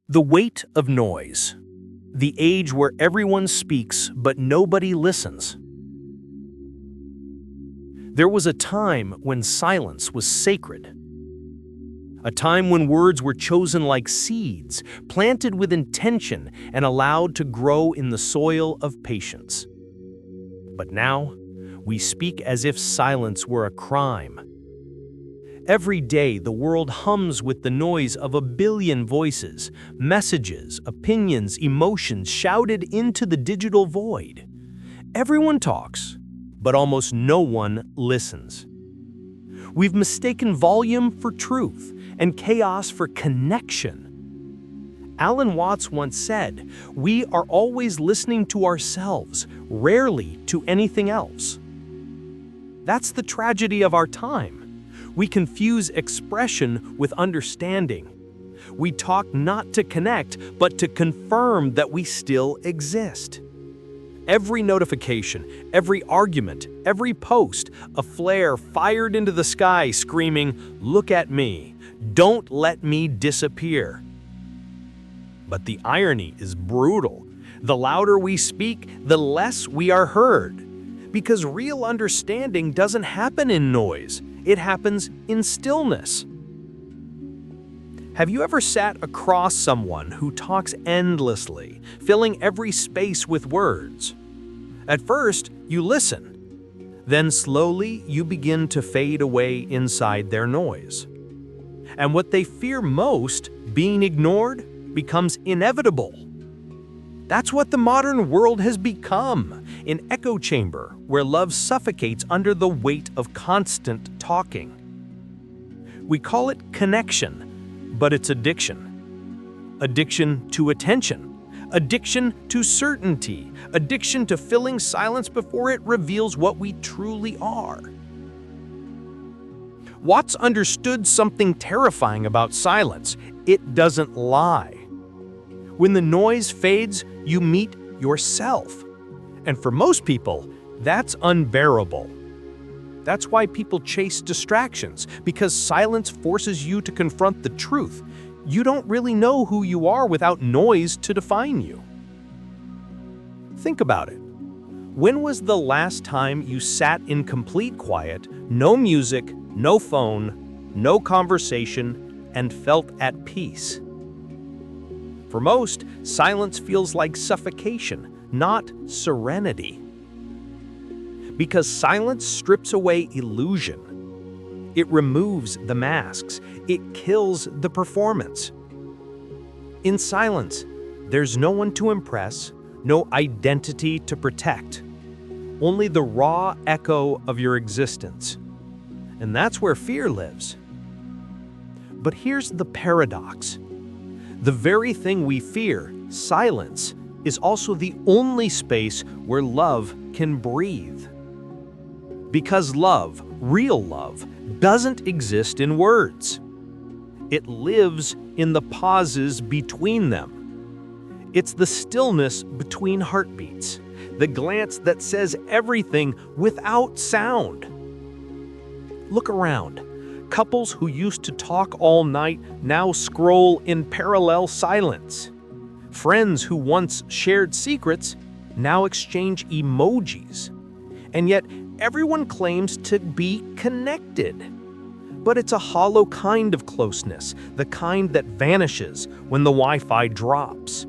The weight of noise. The age where everyone speaks but nobody listens. There was a time when silence was sacred. A time when words were chosen like seeds, planted with intention and allowed to grow in the soil of patience. But now, we speak as if silence were a crime. Every day, the world hums with the noise of a billion voices, messages, opinions, emotions shouted into the digital void. Everyone talks, but almost no one listens. We've mistaken volume for truth and chaos for connection. Alan Watts once said, "We are always listening to ourselves, rarely to anything else." That's the tragedy of our time. We confuse expression with understanding. We talk not to connect, but to confirm that we still exist. Every notification, every argument, every post, a flare fired into the sky screaming, "Look at me, don't let me disappear." But the irony is brutal. The louder we speak, the less we are heard. Because real understanding doesn't happen in noise. It happens in stillness. Have you ever sat across someone who talks endlessly, filling every space with words? At first, you listen. Then slowly, you begin to fade away inside their noise. And what they fear most, being ignored, becomes inevitable. That's what the modern world has become, an echo chamber where love suffocates under the weight of constant talking. We call it connection, but it's addiction. Addiction to attention, addiction to certainty, addiction to filling silence before it reveals what we truly are. Watts understood something terrifying about silence. It doesn't lie. When the noise fades, you meet yourself. And for most people, that's unbearable. That's why people chase distractions, because silence forces you to confront the truth. You don't really know who you are without noise to define you. Think about it. When was the last time you sat in complete quiet, no music, no phone, no conversation, and felt at peace? For most, silence feels like suffocation, not serenity. Because silence strips away illusion. It removes the masks. It kills the performance. In silence, there's no one to impress, no identity to protect. Only the raw echo of your existence. And that's where fear lives. But here's the paradox. The very thing we fear, silence, is also the only space where love can breathe. Because love, real love, doesn't exist in words. It lives in the pauses between them. It's the stillness between heartbeats, the glance that says everything without sound. Look around. Couples who used to talk all night now scroll in parallel silence. Friends who once shared secrets now exchange emojis. And yet, everyone claims to be connected. But it's a hollow kind of closeness, the kind that vanishes when the Wi-Fi drops.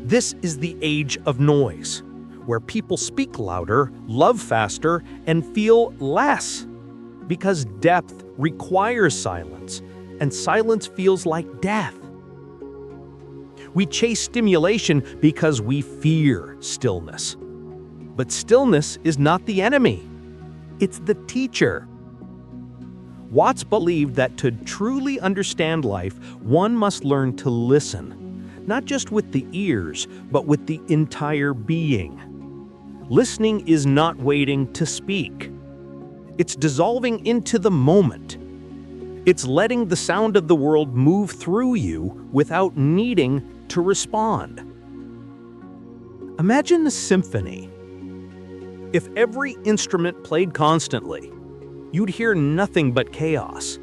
This is the age of noise, where people speak louder, love faster, and feel less. Because depth requires silence, and silence feels like death. We chase stimulation because we fear stillness. But stillness is not the enemy. It's the teacher. Watts believed that to truly understand life, one must learn to listen, not just with the ears, but with the entire being. Listening is not waiting to speak. It's dissolving into the moment. It's letting the sound of the world move through you without needing to respond. Imagine a symphony. If every instrument played constantly, you'd hear nothing but chaos.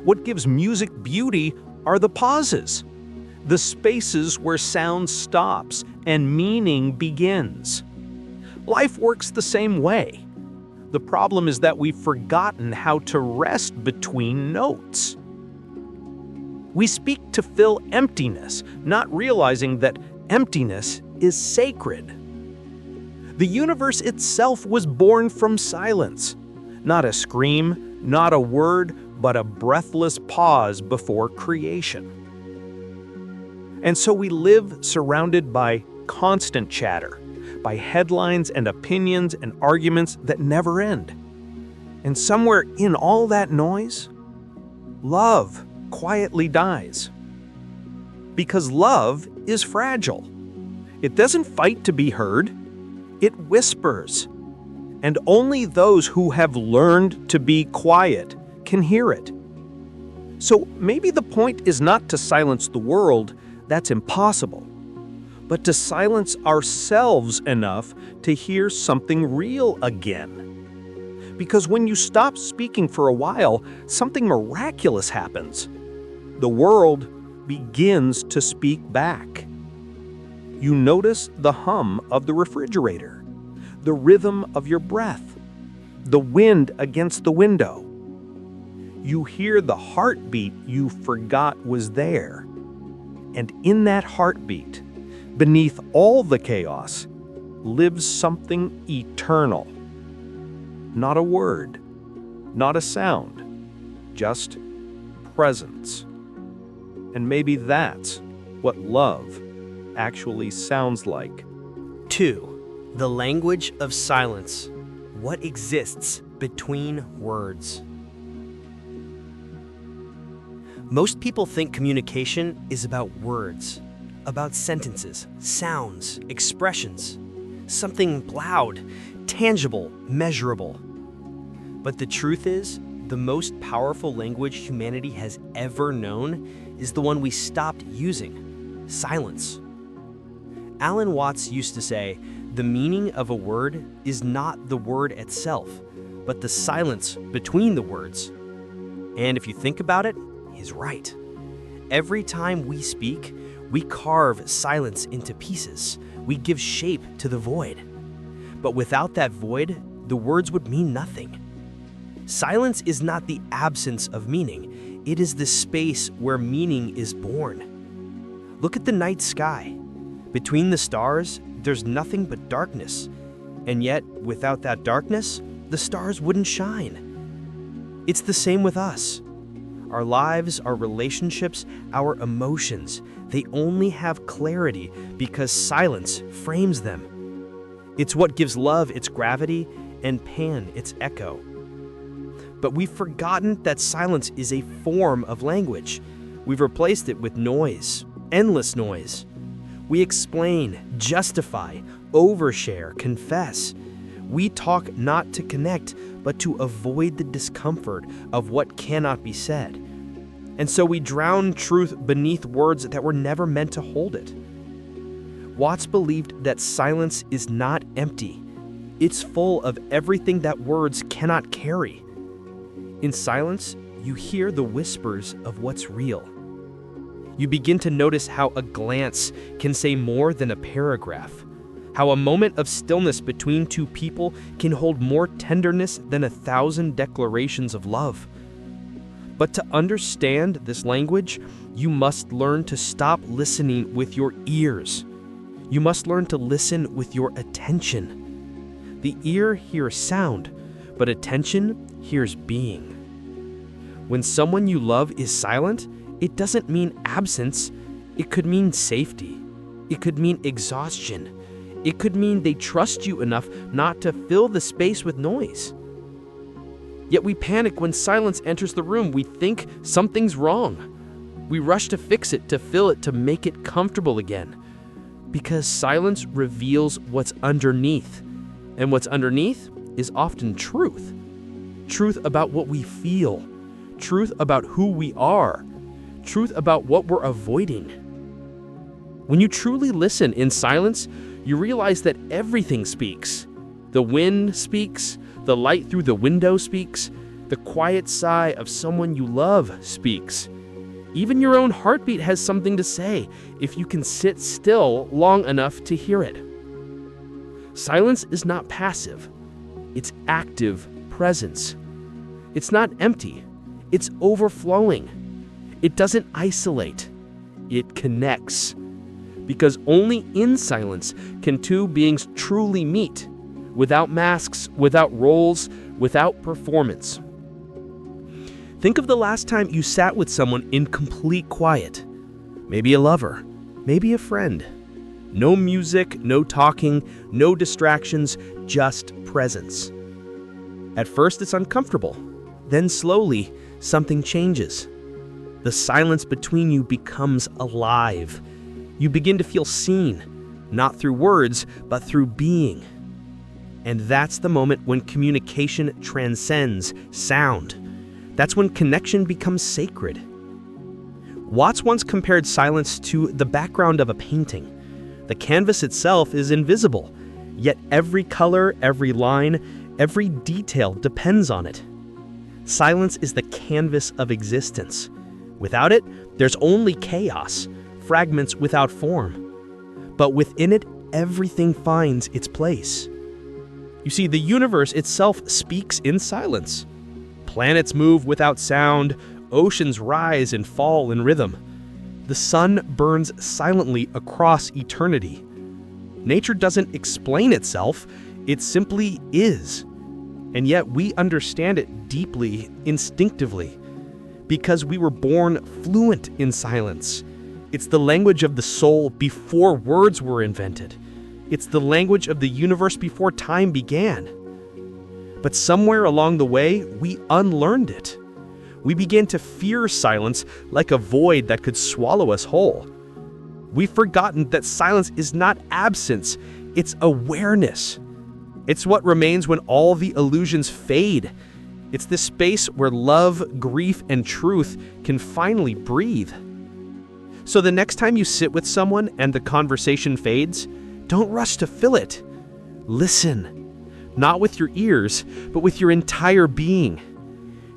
What gives music beauty are the pauses. the spaces where sound stops and meaning begins. Life works the same way. The problem is that we've forgotten how to rest between notes. We speak to fill emptiness, not realizing that emptiness is sacred. The universe itself was born from silence. Not a scream, not a word, but a breathless pause before creation. And so we live surrounded by constant chatter, by headlines and opinions and arguments that never end. And somewhere in all that noise, love quietly dies. Because love is fragile. It doesn't fight to be heard. It whispers. And only those who have learned to be quiet can hear it. So maybe the point is not to silence the world, that's impossible, but to silence ourselves enough to hear something real again. Because when you stop speaking for a while, something miraculous happens. The world begins to speak back. You notice the hum of the refrigerator, the rhythm of your breath, the wind against the window. You hear the heartbeat you forgot was there. And in that heartbeat, beneath all the chaos, lives something eternal. Not a word, not a sound, just presence. And maybe that's what love actually sounds like. 2. The language of silence. What exists between words? Most people think communication is about words, about sentences, sounds, expressions, something loud, tangible, measurable. But the truth is, the most powerful language humanity has ever known is the one we stopped using: silence. Alan Watts used to say, the meaning of a word is not the word itself, but the silence between the words. And if you think about it, he's right. Every time we speak, we carve silence into pieces. We give shape to the void. But without that void, the words would mean nothing. Silence is not the absence of meaning. It is the space where meaning is born. Look at the night sky. Between the stars, there's nothing but darkness. And yet, without that darkness, the stars wouldn't shine. It's the same with us. Our lives, our relationships, our emotions, they only have clarity because silence frames them. It's what gives love its gravity and pain its echo. But we've forgotten that silence is a form of language. We've replaced it with noise, endless noise. We explain, justify, overshare, confess. We talk not to connect, but to avoid the discomfort of what cannot be said. And so we drown truth beneath words that were never meant to hold it. Watts believed that silence is not empty. It's full of everything that words cannot carry. In silence, you hear the whispers of what's real. You begin to notice how a glance can say more than a paragraph. How a moment of stillness between two people can hold more tenderness than 1,000 declarations of love. But to understand this language, you must learn to stop listening with your ears. You must learn to listen with your attention. The ear hears sound, but attention hears being. When someone you love is silent, it doesn't mean absence. It could mean safety. It could mean exhaustion. It could mean they trust you enough not to fill the space with noise. Yet we panic when silence enters the room. We think something's wrong. We rush to fix it, to fill it, to make it comfortable again. Because silence reveals what's underneath. And what's underneath is often truth. Truth about what we feel. Truth about who we are. Truth about what we're avoiding. When you truly listen in silence, you realize that everything speaks. The wind speaks, the light through the window speaks, the quiet sigh of someone you love speaks. Even your own heartbeat has something to say if you can sit still long enough to hear it. Silence is not passive. It's active presence. It's not empty. It's overflowing. It doesn't isolate. It connects. Because only in silence can two beings truly meet, without masks, without roles, without performance. Think of the last time you sat with someone in complete quiet. Maybe a lover, maybe a friend. No music, no talking, no distractions, just presence. At first it's uncomfortable. Then slowly, something changes. The silence between you becomes alive. You begin to feel seen, not through words, but through being. And that's the moment when communication transcends sound. That's when connection becomes sacred. Watts once compared silence to the background of a painting. The canvas itself is invisible, yet every color, every line, every detail depends on it. Silence is the canvas of existence. Without it, there's only chaos, fragments without form. But within it, everything finds its place. You see, the universe itself speaks in silence. Planets move without sound, oceans rise and fall in rhythm. The sun burns silently across eternity. Nature doesn't explain itself, it simply is. And yet we understand it deeply, instinctively, because we were born fluent in silence. It's the language of the soul before words were invented. It's the language of the universe before time began. But somewhere along the way, we unlearned it. We began to fear silence like a void that could swallow us whole. We've forgotten that silence is not absence, it's awareness. It's what remains when all the illusions fade. It's the space where love, grief, and truth can finally breathe. So the next time you sit with someone and the conversation fades, don't rush to fill it. Listen. Not with your ears, but with your entire being.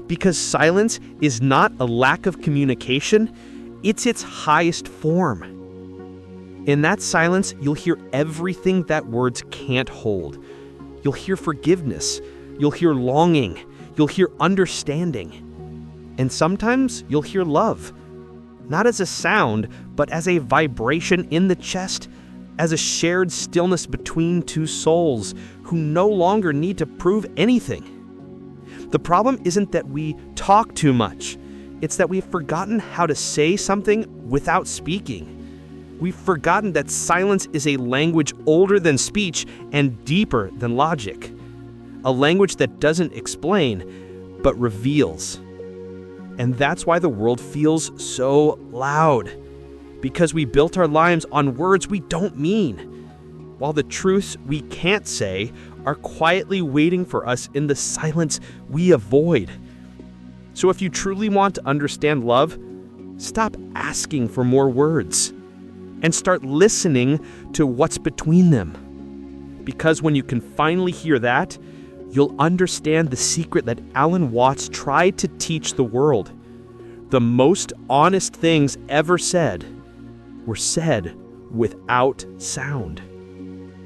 Because silence is not a lack of communication, it's its highest form. In that silence, you'll hear everything that words can't hold. You'll hear forgiveness, you'll hear longing, you'll hear understanding. And sometimes you'll hear love, not as a sound, but as a vibration in the chest, as a shared stillness between two souls who no longer need to prove anything. The problem isn't that we talk too much. It's that we've forgotten how to say something without speaking. We've forgotten that silence is a language older than speech and deeper than logic. A language that doesn't explain, but reveals. And that's why the world feels so loud. Because we built our lives on words we don't mean, while the truths we can't say are quietly waiting for us in the silence we avoid. So if you truly want to understand love, stop asking for more words and start listening to what's between them. Because when you can finally hear that, you'll understand the secret that Alan Watts tried to teach the world. The most honest things ever said were said without sound.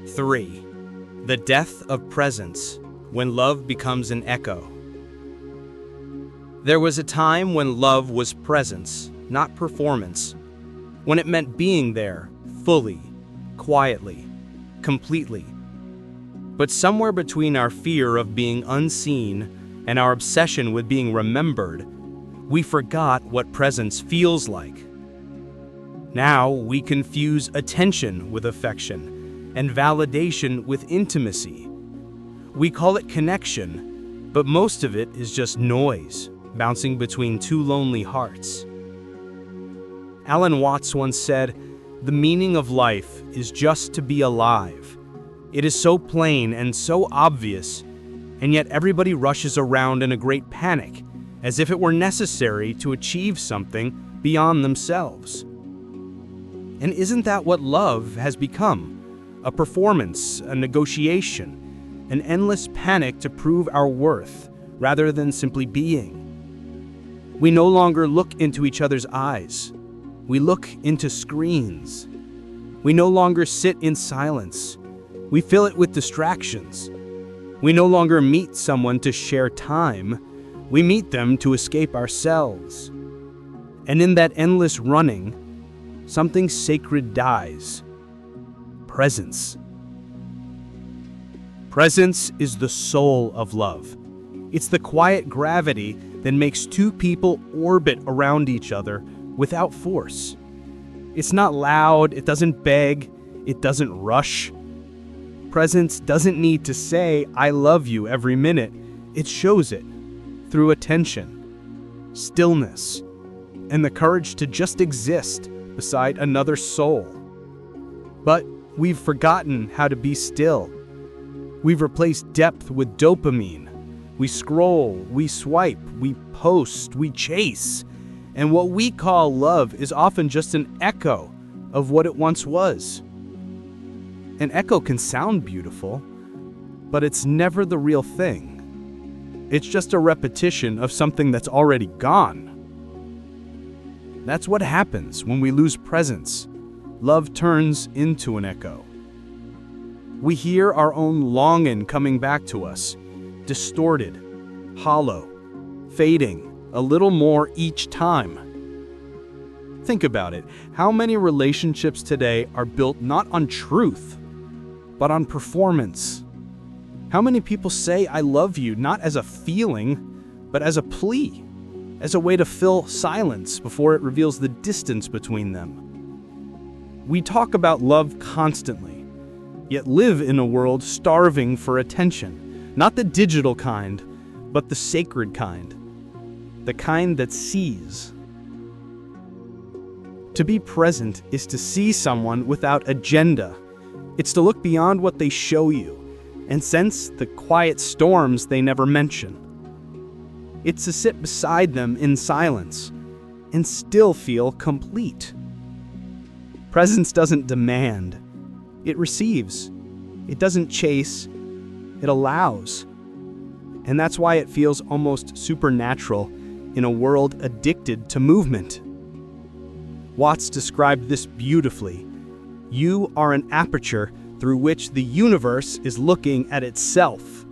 3. The death of presence, when love becomes an echo. There was a time when love was presence, not performance. When it meant being there, fully, quietly, completely. But somewhere between our fear of being unseen and our obsession with being remembered, we forgot what presence feels like. Now we confuse attention with affection and validation with intimacy. We call it connection, but most of it is just noise, bouncing between two lonely hearts. Alan Watts once said, "The meaning of life is just to be alive." It is so plain and so obvious, and yet everybody rushes around in a great panic, as if it were necessary to achieve something beyond themselves. And isn't that what love has become? A performance, a negotiation, an endless panic to prove our worth, rather than simply being. We no longer look into each other's eyes. We look into screens. We no longer sit in silence. We fill it with distractions. We no longer meet someone to share time. We meet them to escape ourselves. And in that endless running, something sacred dies. Presence. Presence is the soul of love. It's the quiet gravity that makes two people orbit around each other without force. It's not loud, it doesn't beg, it doesn't rush. Presence doesn't need to say, "I love you" every minute. It shows it through attention, stillness, and the courage to just exist beside another soul. But we've forgotten how to be still. We've replaced depth with dopamine. We scroll, we swipe, we post, we chase. And what we call love is often just an echo of what it once was. An echo can sound beautiful, but it's never the real thing. It's just a repetition of something that's already gone. That's what happens when we lose presence. Love turns into an echo. We hear our own longing coming back to us, distorted, hollow, fading a little more each time. Think about it. How many relationships today are built not on truth, but on performance? How many people say "I love you" not as a feeling, but as a plea, as a way to fill silence before it reveals the distance between them? We talk about love constantly, yet live in a world starving for attention. Not the digital kind, but the sacred kind. The kind that sees. To be present is to see someone without agenda. It's to look beyond what they show you and sense the quiet storms they never mention. It's to sit beside them in silence and still feel complete. Presence doesn't demand. It receives. It doesn't chase. It allows. And that's why it feels almost supernatural in a world addicted to movement. Watts described this beautifully. You are an aperture through which the universe is looking at itself.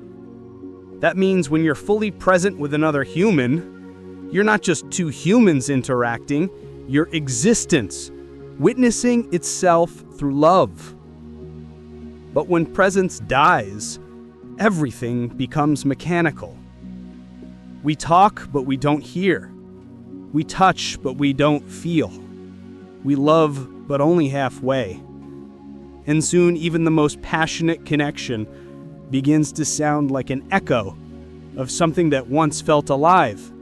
That means when you're fully present with another human, you're not just two humans interacting, you're existence, witnessing itself through love. But when presence dies, everything becomes mechanical. We talk, but we don't hear. We touch, but we don't feel. We love, but only halfway. And soon, even the most passionate connection begins to sound like an echo of something that once felt alive.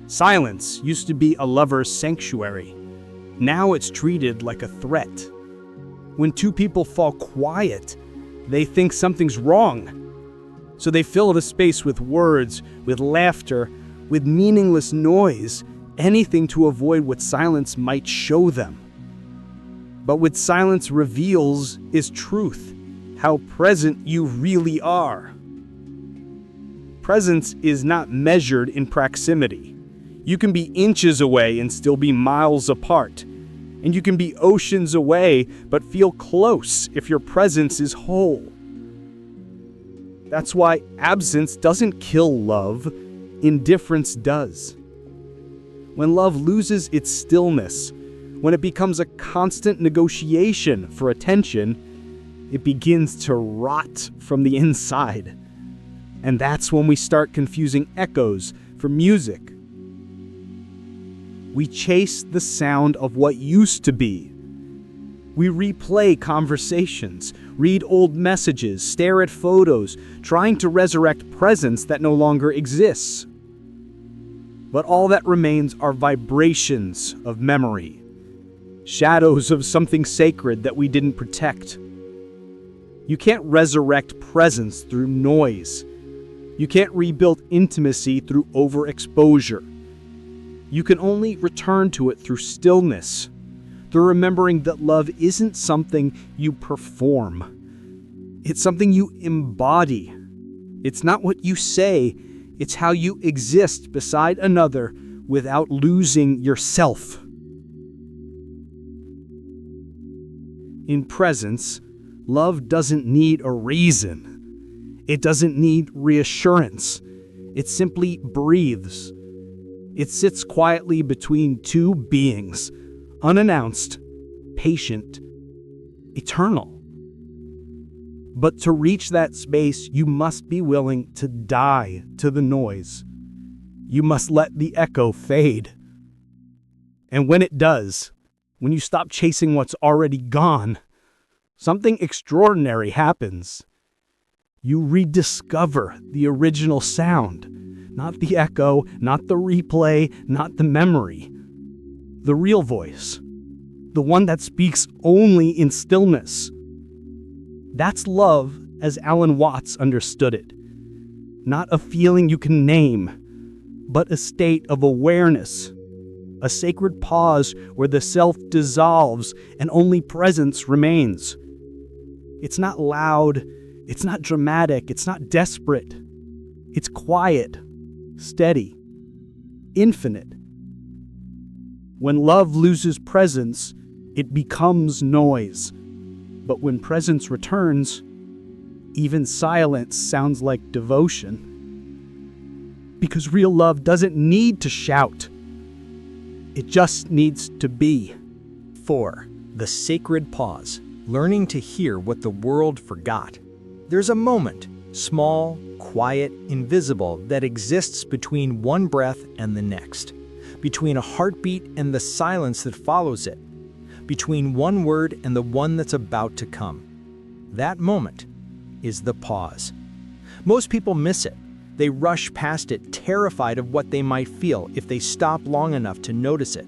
Silence used to be a lover's sanctuary. Now it's treated like a threat. When two people fall quiet, they think something's wrong. So they fill the space with words, with laughter, with meaningless noise, anything to avoid what silence might show them. But what silence reveals is truth, how present you really are. Presence is not measured in proximity. You can be inches away and still be miles apart. And you can be oceans away, but feel close if your presence is whole. That's why absence doesn't kill love, indifference does. When love loses its stillness, when it becomes a constant negotiation for attention, it begins to rot from the inside. And that's when we start confusing echoes for music. We chase the sound of what used to be. We replay conversations, read old messages, stare at photos, trying to resurrect presence that no longer exists. But all that remains are vibrations of memory, shadows of something sacred that we didn't protect. You can't resurrect presence through noise. You can't rebuild intimacy through overexposure. You can only return to it through stillness, through remembering that love isn't something you perform. It's something you embody. It's not what you say, It's how you exist beside another without losing yourself. In presence, love doesn't need a reason. It doesn't need reassurance. It simply breathes. It sits quietly between two beings, unannounced, patient, eternal. But to reach that space, you must be willing to die to the noise. You must let the echo fade. And when it does, when you stop chasing what's already gone, something extraordinary happens. You rediscover the original sound, not the echo, not the replay, not the memory. The real voice, the one that speaks only in stillness. That's love as Alan Watts understood it. Not a feeling you can name, but a state of awareness. A sacred pause where the self dissolves and only presence remains. It's not loud, it's not dramatic, it's not desperate. It's quiet, steady, infinite. When love loses presence, it becomes noise. But when presence returns, even silence sounds like devotion. Because real love doesn't need to shout. It just needs to be. 4. The sacred pause, learning to hear what the world forgot. There's a moment, small, quiet, invisible, that exists between one breath and the next, between a heartbeat and the silence that follows it, between one word and the one that's about to come. That moment is the pause. Most people miss it. They rush past it, terrified of what they might feel if they stop long enough to notice it.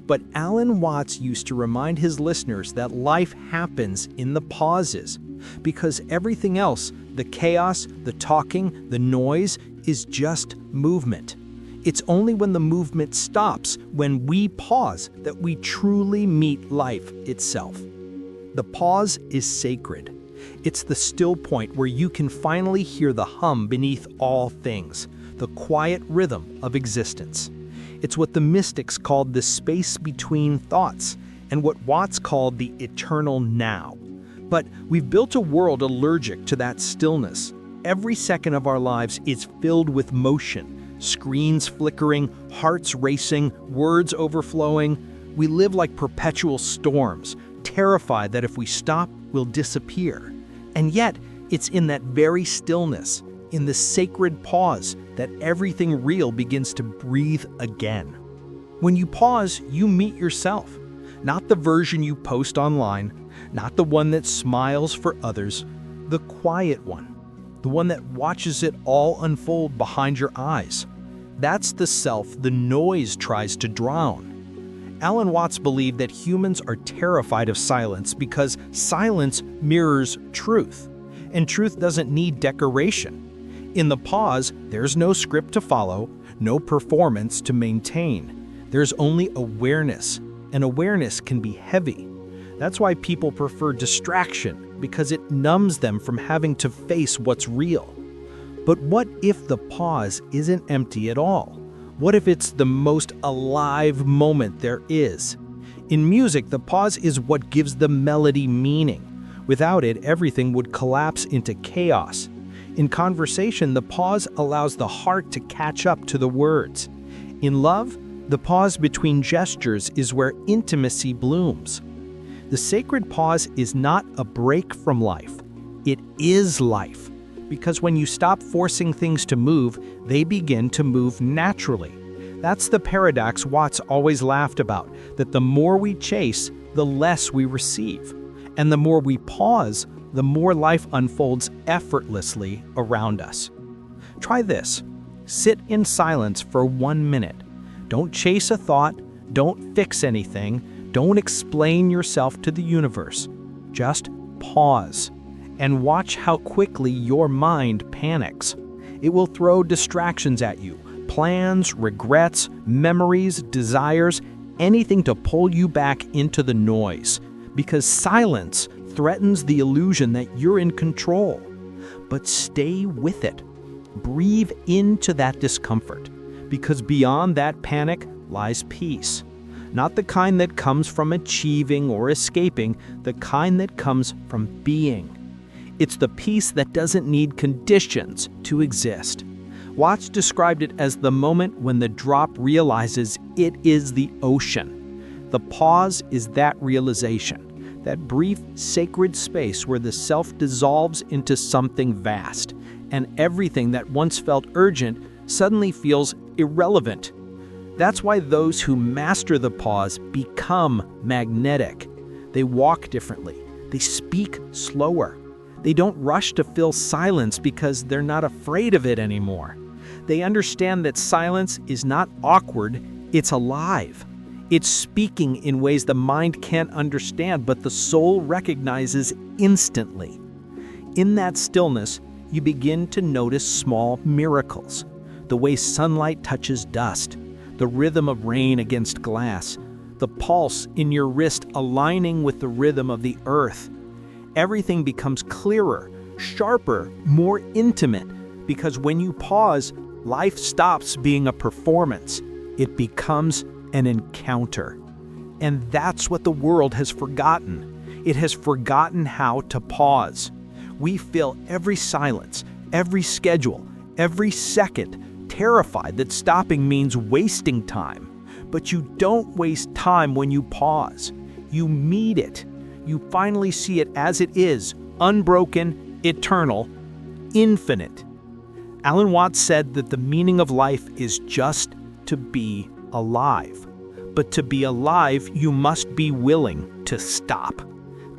But Alan Watts used to remind his listeners that life happens in the pauses, because everything else, the chaos, the talking, the noise, is just movement. It's only when the movement stops, when we pause, that we truly meet life itself. The pause is sacred. It's the still point where you can finally hear the hum beneath all things, the quiet rhythm of existence. It's what the mystics called the space between thoughts, and what Watts called the eternal now. But we've built a world allergic to that stillness. Every second of our lives is filled with motion. Screens flickering, hearts racing, words overflowing. We live like perpetual storms, terrified that if we stop, we'll disappear. And yet, it's in that very stillness, in the sacred pause, that everything real begins to breathe again. When you pause, you meet yourself. Not the version you post online, not the one that smiles for others, the quiet one, the one that watches it all unfold behind your eyes. That's the self the noise tries to drown. Alan Watts believed that humans are terrified of silence because silence mirrors truth, and truth doesn't need decoration. In the pause, there's no script to follow, no performance to maintain. There's only awareness, and awareness can be heavy. That's why people prefer distraction, because it numbs them from having to face what's real. But what if the pause isn't empty at all? What if it's the most alive moment there is? In music, the pause is what gives the melody meaning. Without it, everything would collapse into chaos. In conversation, the pause allows the heart to catch up to the words. In love, the pause between gestures is where intimacy blooms. The sacred pause is not a break from life. It is life. Because when you stop forcing things to move, they begin to move naturally. That's the paradox Watts always laughed about, that the more we chase, the less we receive. And the more we pause, the more life unfolds effortlessly around us. Try this. Sit in silence for 1 minute. Don't chase a thought, don't fix anything, don't explain yourself to the universe. Just pause. And watch how quickly your mind panics. It will throw distractions at you, plans, regrets, memories, desires, anything to pull you back into the noise, because silence threatens the illusion that you're in control. But stay with it. Breathe into that discomfort, because beyond that panic lies peace. Not the kind that comes from achieving or escaping, the kind that comes from being. It's the peace that doesn't need conditions to exist. Watts described it as the moment when the drop realizes it is the ocean. The pause is that realization, that brief, sacred space where the self dissolves into something vast, and everything that once felt urgent suddenly feels irrelevant. That's why those who master the pause become magnetic. They walk differently. They speak slower. They don't rush to fill silence because they're not afraid of it anymore. They understand that silence is not awkward, it's alive. It's speaking in ways the mind can't understand, but the soul recognizes instantly. In that stillness, you begin to notice small miracles. The way sunlight touches dust, the rhythm of rain against glass, the pulse in your wrist aligning with the rhythm of the earth. Everything becomes clearer, sharper, more intimate, because when you pause, life stops being a performance. It becomes an encounter. And that's what the world has forgotten. It has forgotten how to pause. We fill every silence, every schedule, every second, terrified that stopping means wasting time. But you don't waste time when you pause. You meet it. You finally see it as it is, unbroken, eternal, infinite. Alan Watts said that the meaning of life is just to be alive. But to be alive, you must be willing to stop.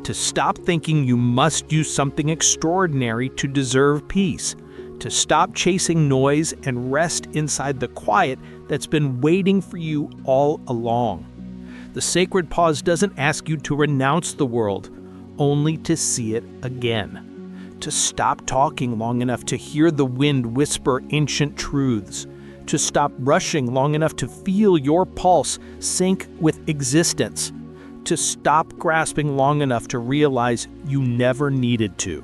To stop thinking you must do something extraordinary to deserve peace. To stop chasing noise and rest inside the quiet that's been waiting for you all along. The sacred pause doesn't ask you to renounce the world, only to see it again. To stop talking long enough to hear the wind whisper ancient truths. To stop rushing long enough to feel your pulse sync with existence. To stop grasping long enough to realize you never needed to.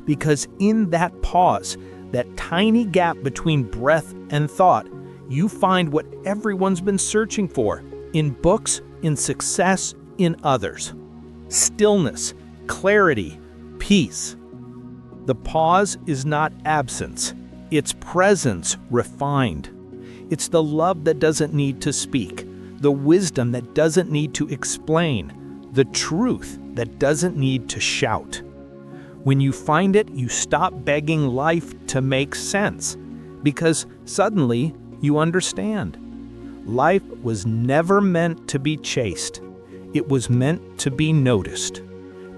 Because in that pause, that tiny gap between breath and thought, you find what everyone's been searching for in books, in success, in others. Stillness, clarity, peace. The pause is not absence. It's presence refined. It's the love that doesn't need to speak, the wisdom that doesn't need to explain, the truth that doesn't need to shout. When you find it, you stop begging life to make sense, because suddenly you understand. Life was never meant to be chased. It was meant to be noticed.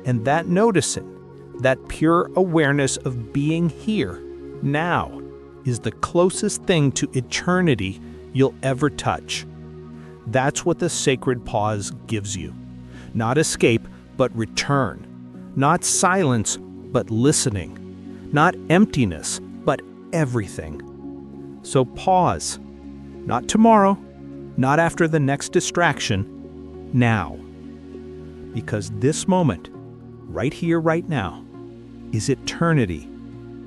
And that noticing, that pure awareness of being here, now, is the closest thing to eternity you'll ever touch. That's what the sacred pause gives you. Not escape, but return. Not silence, but listening. Not emptiness, but everything. So pause. Not tomorrow, not after the next distraction, now. Because this moment, right here, right now, is eternity,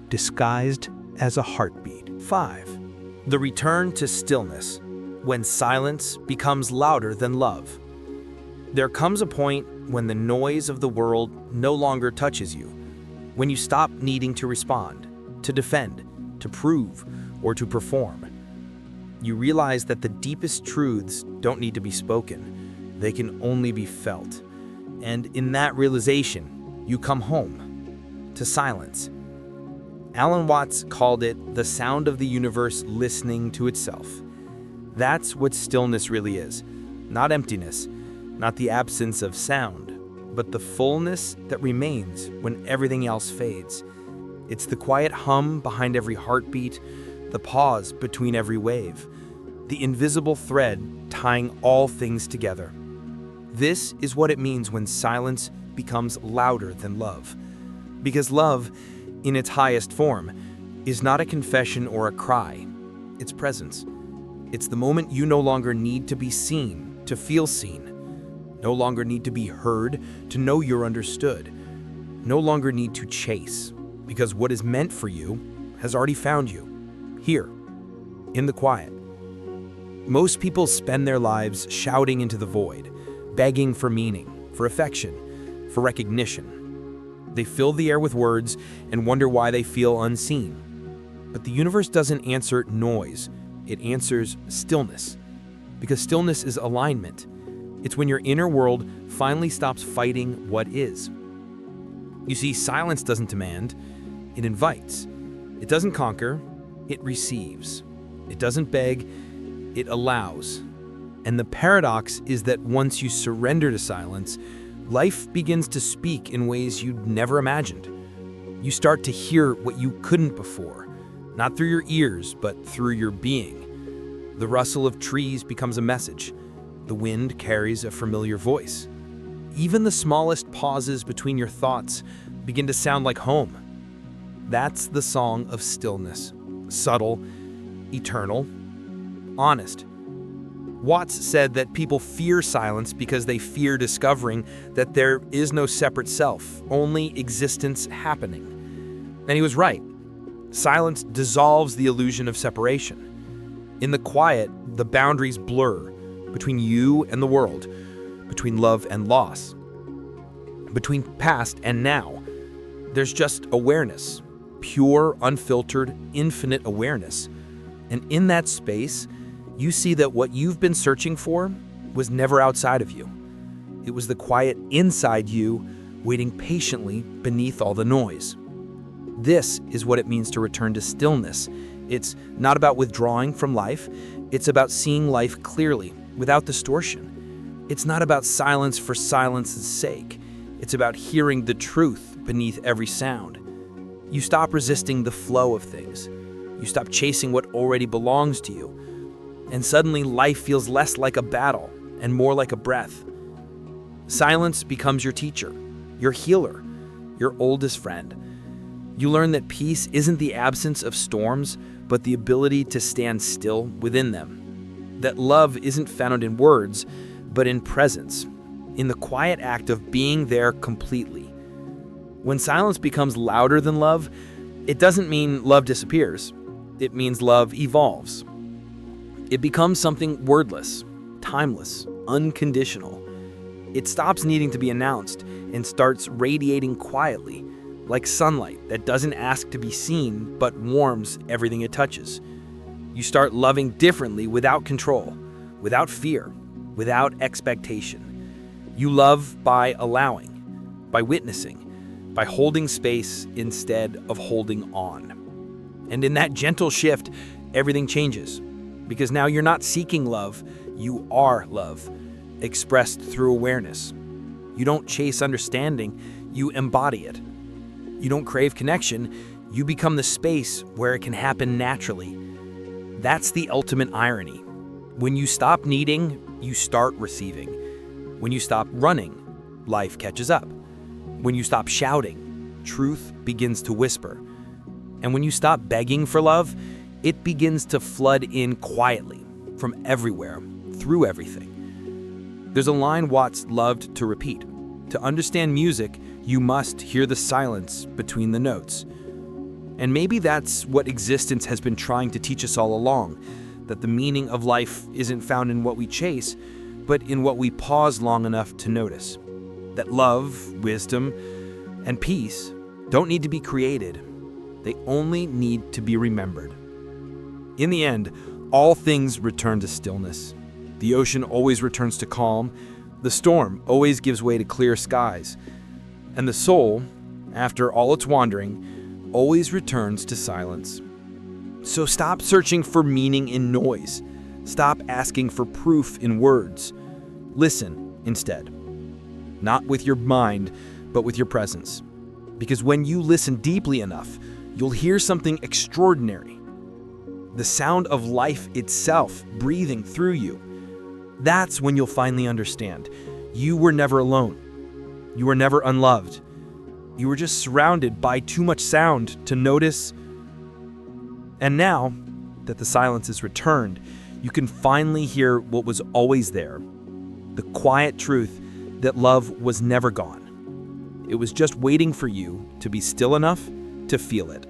disguised as a heartbeat. 5. The return to stillness, when silence becomes louder than love. There comes a point when the noise of the world no longer touches you, when you stop needing to respond, to defend, to prove, or to perform. You realize that the deepest truths don't need to be spoken. They can only be felt. And in that realization, you come home, to silence. Alan Watts called it the sound of the universe listening to itself. That's what stillness really is. Not emptiness, not the absence of sound, but the fullness that remains when everything else fades. It's the quiet hum behind every heartbeat, the pause between every wave, the invisible thread tying all things together. This is what it means when silence becomes louder than love. Because love, in its highest form, is not a confession or a cry. It's presence. It's the moment you no longer need to be seen to feel seen, no longer need to be heard to know you're understood, no longer need to chase, because what is meant for you has already found you. here, in the quiet. Most people spend their lives shouting into the void, begging for meaning, for affection, for recognition. They fill the air with words and wonder why they feel unseen. But the universe doesn't answer noise, it answers stillness. Because stillness is alignment. It's when your inner world finally stops fighting what is. You see, silence doesn't demand, it invites. It doesn't conquer, it receives. It doesn't beg, it allows. And the paradox is that once you surrender to silence, life begins to speak in ways you'd never imagined. You start to hear what you couldn't before, not through your ears, but through your being. The rustle of trees becomes a message. The wind carries a familiar voice. Even the smallest pauses between your thoughts begin to sound like home. That's the song of stillness. Subtle, eternal, honest. Watts said that people fear silence because they fear discovering that there is no separate self, only existence happening. And he was right. Silence dissolves the illusion of separation. In the quiet, the boundaries blur between you and the world, between love and loss, between past and now. There's just awareness, pure, unfiltered, infinite awareness. And in that space, you see that what you've been searching for was never outside of you. It was the quiet inside you, waiting patiently beneath all the noise. This is what it means to return to stillness. It's not about withdrawing from life. It's about seeing life clearly, without distortion. It's not about silence for silence's sake. It's about hearing the truth beneath every sound. You stop resisting the flow of things. You stop chasing what already belongs to you. And suddenly life feels less like a battle and more like a breath. Silence becomes your teacher, your healer, your oldest friend. You learn that peace isn't the absence of storms, but the ability to stand still within them. That love isn't found in words, but in presence, in the quiet act of being there completely. When silence becomes louder than love, it doesn't mean love disappears. It means love evolves. It becomes something wordless, timeless, unconditional. It stops needing to be announced and starts radiating quietly, like sunlight that doesn't ask to be seen but warms everything it touches. You start loving differently without control, without fear, without expectation. You love by allowing, by witnessing, by holding space instead of holding on. And in that gentle shift, everything changes. Because now you're not seeking love, you are love, expressed through awareness. You don't chase understanding, you embody it. You don't crave connection, you become the space where it can happen naturally. That's the ultimate irony. When you stop needing, you start receiving. When you stop running, life catches up. When you stop shouting, truth begins to whisper. And when you stop begging for love, it begins to flood in quietly, from everywhere, through everything. There's a line Watts loved to repeat. To understand music, you must hear the silence between the notes. And maybe that's what existence has been trying to teach us all along, that the meaning of life isn't found in what we chase, but in what we pause long enough to notice. That love, wisdom, and peace don't need to be created. They only need to be remembered. In the end, all things return to stillness. The ocean always returns to calm. The storm always gives way to clear skies. And the soul, after all its wandering, always returns to silence. So stop searching for meaning in noise. Stop asking for proof in words. Listen instead. Not with your mind, but with your presence. Because when you listen deeply enough, you'll hear something extraordinary. The sound of life itself breathing through you. That's when you'll finally understand. You were never alone. You were never unloved. You were just surrounded by too much sound to notice. And now that the silence is returned, you can finally hear what was always there. The quiet truth that love was never gone. It was just waiting for you to be still enough to feel it.